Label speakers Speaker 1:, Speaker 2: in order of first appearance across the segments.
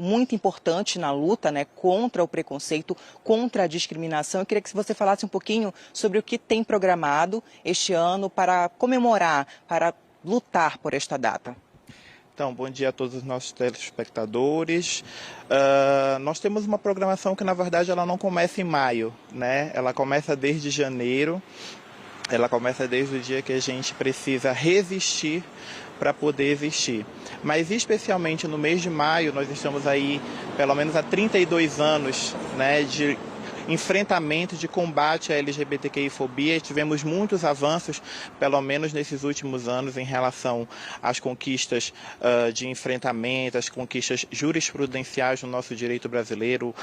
Speaker 1: muito importante na luta, né, contra o preconceito, contra a discriminação. Eu queria que você falasse um pouquinho sobre o que tem programado este ano para comemorar, para lutar por esta data.
Speaker 2: Então, bom dia a todos os nossos telespectadores. Nós temos uma programação que, na verdade, ela não começa em maio, né? Ela começa desde janeiro. Ela começa desde o dia que a gente precisa resistir para poder existir. Mas, especialmente no mês de maio, nós estamos aí, pelo menos há 32 anos, né, de enfrentamento, de combate à LGBTQI-fobia. Tivemos muitos avanços, pelo menos nesses últimos anos, em relação às conquistas de enfrentamento, às conquistas jurisprudenciais no nosso direito brasileiro,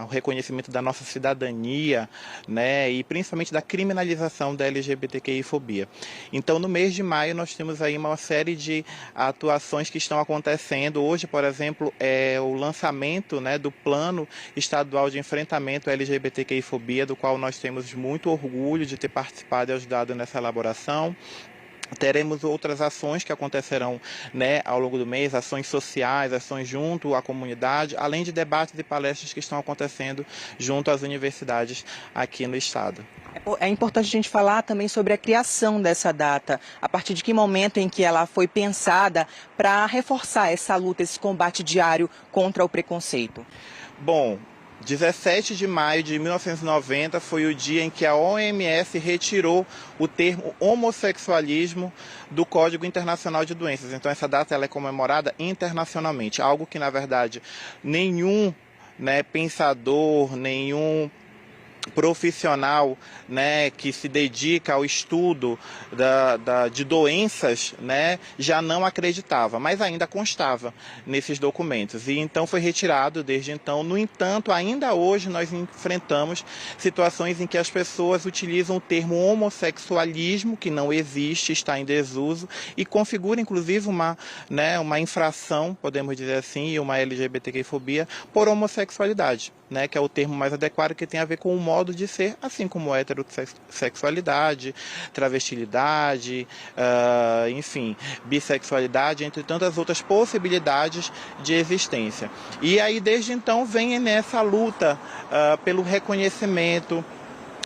Speaker 2: o reconhecimento da nossa cidadania, né, e principalmente da criminalização da LGBTQI-fobia. Então, no mês de maio, nós temos aí uma série de atuações que estão acontecendo. Hoje, por exemplo, é o lançamento, né, do Plano Estadual de Enfrentamento à LGBTQI-fobia, do qual nós temos muito orgulho de ter participado e ajudado nessa elaboração. Teremos outras ações que acontecerão, né, ao longo do mês, ações sociais, ações junto à comunidade, além de debates e palestras que estão acontecendo junto às universidades aqui no estado.
Speaker 1: É importante a gente falar também sobre a criação dessa data, a partir de que momento em que ela foi pensada para reforçar essa luta, esse combate diário contra o preconceito.
Speaker 2: Bom, 17 de maio de 1990 foi o dia em que a OMS retirou o termo homossexualismo do Código Internacional de Doenças. Então essa data ela é comemorada internacionalmente, algo que na verdade nenhum, né, pensador, nenhum profissional, né, que se dedica ao estudo de doenças, né, já não acreditava, mas ainda constava nesses documentos. E então foi retirado desde então. No entanto, ainda hoje nós enfrentamos situações em que as pessoas utilizam o termo homossexualismo, que não existe, está em desuso, e configura inclusive uma infração, podemos dizer assim, e uma LGBTQI-fobia por homossexualidade, né, que é o termo mais adequado, que tem a ver com o modo de ser, assim como heterossexualidade, travestilidade, enfim, bissexualidade, entre tantas outras possibilidades de existência. E aí, desde então, vem nessa luta pelo reconhecimento,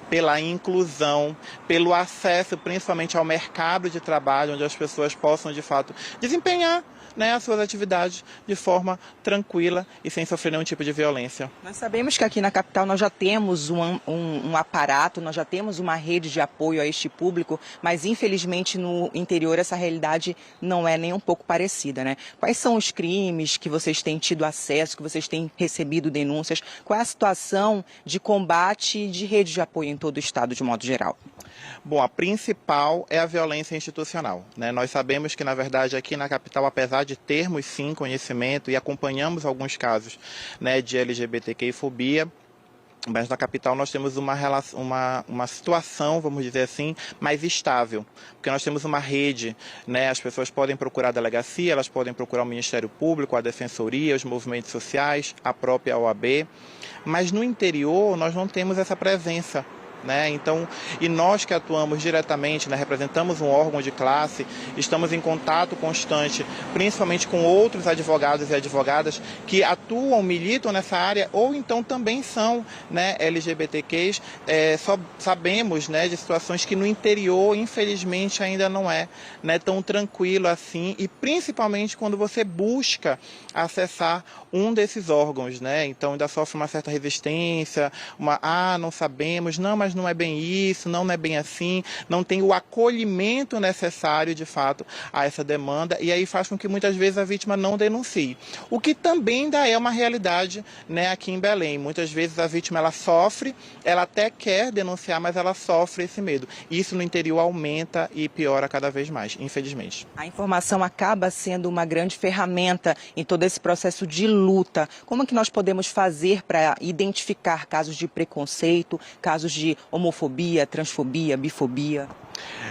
Speaker 2: pela inclusão, pelo acesso principalmente ao mercado de trabalho, onde as pessoas possam, de fato, desempenhar, né, as suas atividades de forma tranquila e sem sofrer nenhum tipo de violência.
Speaker 1: Nós sabemos que aqui na capital nós já temos um aparato, nós já temos uma rede de apoio a este público, mas infelizmente no interior essa realidade não é nem um pouco parecida, né? Quais são os crimes que vocês têm tido acesso, que vocês têm recebido denúncias? Qual é a situação de combate de rede de apoio em todo o estado de modo geral?
Speaker 2: Bom, a principal é a violência institucional, né? Nós sabemos que, na verdade, aqui na capital, apesar de termos, sim, conhecimento e acompanhamos alguns casos, né, de LGBTQI-fobia, mas na capital nós temos uma situação, vamos dizer assim, mais estável, porque nós temos uma rede, né? As pessoas podem procurar a delegacia, elas podem procurar o Ministério Público, a Defensoria, os movimentos sociais, a própria OAB, mas no interior nós não temos essa presença, né? Então, e nós que atuamos diretamente, né, representamos um órgão de classe, estamos em contato constante, principalmente com outros advogados e advogadas que atuam, militam nessa área, ou então também são, né, LGBTQs. Só sabemos, né, de situações que no interior, infelizmente, ainda não é, né, tão tranquilo assim, e principalmente quando você busca acessar um desses órgãos, né? Então ainda sofre uma certa resistência, não sabemos, não, mas não é bem isso, não é bem assim, não tem o acolhimento necessário, de fato, a essa demanda, e aí faz com que muitas vezes a vítima não denuncie. O que também ainda é uma realidade, né, aqui em Belém. Muitas vezes a vítima ela sofre, ela até quer denunciar, mas ela sofre esse medo. Isso no interior aumenta e piora cada vez mais, infelizmente.
Speaker 1: A informação acaba sendo uma grande ferramenta em todo esse processo de luta. Como é que nós podemos fazer para identificar casos de preconceito, casos de homofobia, transfobia, bifobia?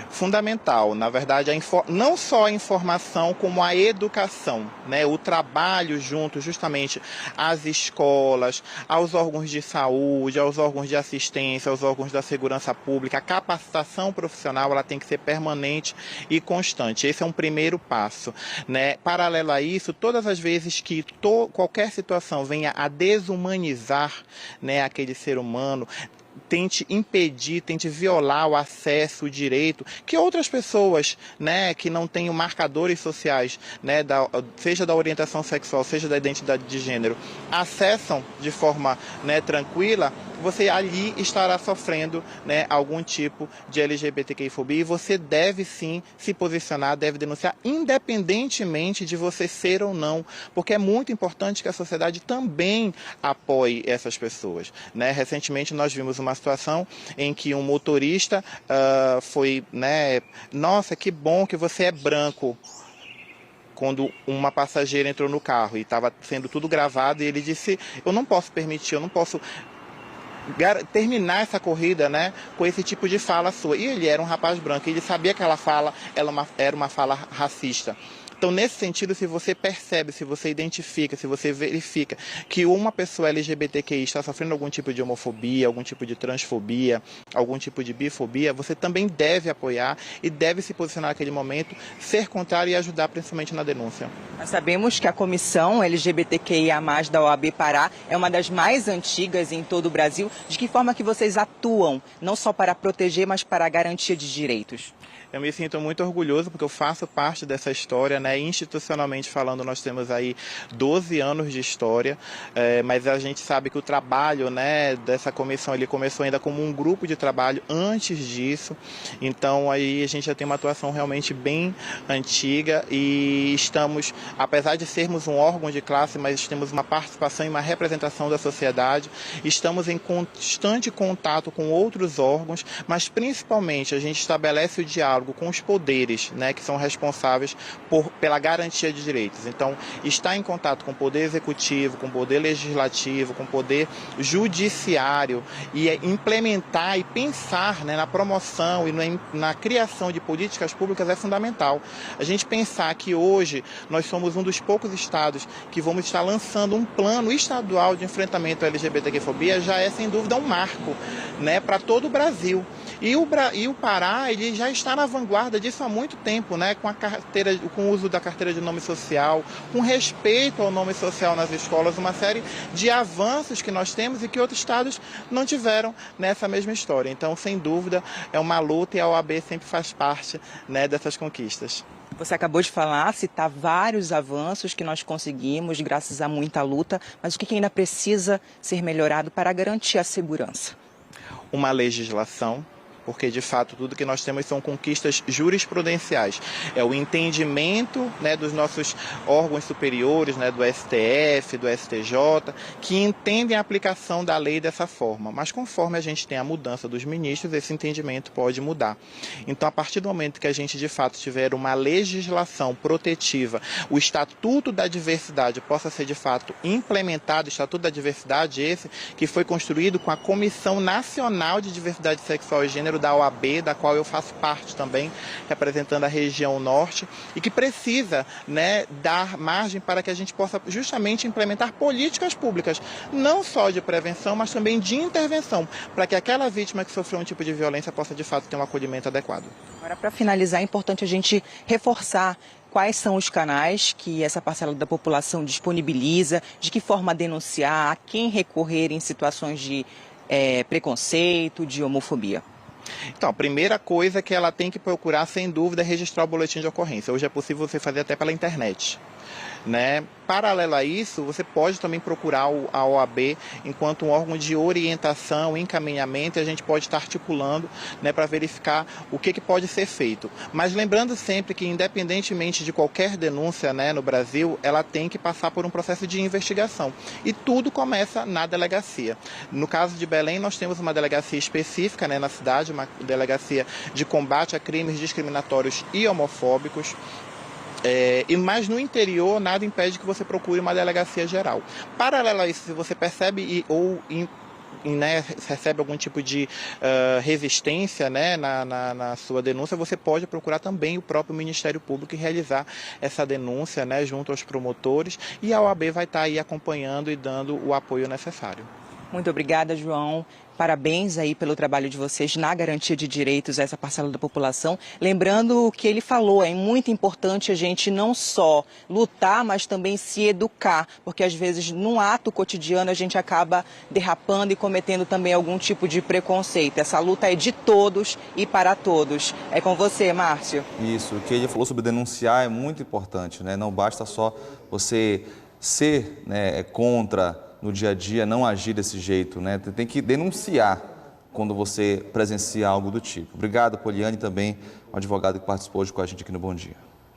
Speaker 2: Fundamental, na verdade, não só a informação, como a educação, né? O trabalho junto justamente às escolas, aos órgãos de saúde, aos órgãos de assistência, aos órgãos da segurança pública. A capacitação profissional ela tem que ser permanente e constante. Esse é um primeiro passo, né? Paralelo a isso, todas as vezes que qualquer situação venha a desumanizar, né, aquele ser humano, tente impedir, tente violar o acesso, o direito que outras pessoas, né, que não tenham marcadores sociais, né, seja da orientação sexual, seja da identidade de gênero, acessam de forma, né, tranquila, você ali estará sofrendo, né, algum tipo de LGBTQI-fobia e você deve sim se posicionar, deve denunciar, independentemente de você ser ou não, porque é muito importante que a sociedade também apoie essas pessoas, né? Recentemente nós vimos uma situação em que um motorista foi, né, nossa, que bom que você é branco, quando uma passageira entrou no carro e estava sendo tudo gravado e ele disse, eu não posso permitir, eu não posso terminar essa corrida, né, com esse tipo de fala sua. E ele era um rapaz branco, e ele sabia que aquela fala era uma fala racista. Então, nesse sentido, se você percebe, se você identifica, se você verifica que uma pessoa LGBTQI está sofrendo algum tipo de homofobia, algum tipo de transfobia, algum tipo de bifobia, você também deve apoiar e deve se posicionar naquele momento, ser contrário e ajudar principalmente na denúncia.
Speaker 1: Nós sabemos que a comissão LGBTQIA+, da OAB Pará é uma das mais antigas em todo o Brasil. De que forma que vocês atuam, não só para proteger, mas para a garantia de direitos?
Speaker 2: Eu me sinto muito orgulhoso porque eu faço parte dessa história, né? Institucionalmente falando, nós temos aí 12 anos de história, mas a gente sabe que o trabalho, né, dessa comissão ele começou ainda como um grupo de trabalho antes disso, então aí a gente já tem uma atuação realmente bem antiga e estamos, apesar de sermos um órgão de classe, mas temos uma participação e uma representação da sociedade, estamos em constante contato com outros órgãos, mas principalmente a gente estabelece o diálogo com os poderes, né, que são responsáveis pela garantia de direitos. Então, estar em contato com o poder executivo, com o poder legislativo, com o poder judiciário e implementar e pensar, né, na promoção e na criação de políticas públicas é fundamental. A gente pensar que hoje nós somos um dos poucos estados que vamos estar lançando um plano estadual de enfrentamento à LGBTQ-fobia já é, sem dúvida, um marco, né, para todo o Brasil. E o Pará ele já está na vanguarda disso há muito tempo, né? Com o uso da carteira de nome social, com respeito ao nome social nas escolas, uma série de avanços que nós temos e que outros estados não tiveram nessa mesma história. Então, sem dúvida, é uma luta e a OAB sempre faz parte, né, dessas conquistas.
Speaker 1: Você acabou de falar, citar vários avanços que nós conseguimos graças a muita luta, mas o que ainda precisa ser melhorado para garantir a segurança?
Speaker 2: Uma legislação, porque de fato tudo que nós temos são conquistas jurisprudenciais. É o entendimento, né, dos nossos órgãos superiores, né, do STF, do STJ, que entendem a aplicação da lei dessa forma. Mas conforme a gente tem a mudança dos ministros, esse entendimento pode mudar. Então, a partir do momento que a gente de fato tiver uma legislação protetiva, o Estatuto da Diversidade possa ser de fato implementado, o Estatuto da Diversidade esse que foi construído com a Comissão Nacional de Diversidade Sexual e Gênero da OAB, da qual eu faço parte também, representando a região norte, e que precisa, né, dar margem para que a gente possa justamente implementar políticas públicas, não só de prevenção, mas também de intervenção, para que aquela vítima que sofreu um tipo de violência possa de fato ter um acolhimento adequado.
Speaker 1: Agora, para finalizar, é importante a gente reforçar quais são os canais que essa parcela da população disponibiliza, de que forma denunciar, a quem recorrer em situações de preconceito, de homofobia.
Speaker 2: Então, a primeira coisa que ela tem que procurar, sem dúvida, é registrar o boletim de ocorrência. Hoje é possível você fazer até pela internet, né? Paralelo a isso, você pode também procurar a OAB enquanto um órgão de orientação, encaminhamento, e a gente pode estar articulando, né, para verificar o que pode ser feito. Mas lembrando sempre que, independentemente de qualquer denúncia, né, no Brasil, ela tem que passar por um processo de investigação. E tudo começa na delegacia. No caso de Belém, nós temos uma delegacia específica, né, na cidade, uma delegacia de combate a crimes discriminatórios e homofóbicos. Mas no interior nada impede que você procure uma delegacia geral. Paralelo a isso, se você percebe ou né, recebe algum tipo de resistência, né, na sua denúncia, você pode procurar também o próprio Ministério Público e realizar essa denúncia, né, junto aos promotores, e a OAB vai estar aí acompanhando e dando o apoio necessário.
Speaker 1: Muito obrigada, João. Parabéns aí pelo trabalho de vocês na garantia de direitos a essa parcela da população. Lembrando o que ele falou, é muito importante a gente não só lutar, mas também se educar, porque às vezes num ato cotidiano a gente acaba derrapando e cometendo também algum tipo de preconceito. Essa luta é de todos e para todos. É com você, Márcio.
Speaker 3: Isso, o que ele falou sobre denunciar é muito importante, né? Não basta só você ser, né, contra no dia a dia, não agir desse jeito, né? Tem que denunciar quando você presencia algo do tipo. Obrigado, Poliane, também, o advogado que participou hoje com a gente aqui no Bom Dia.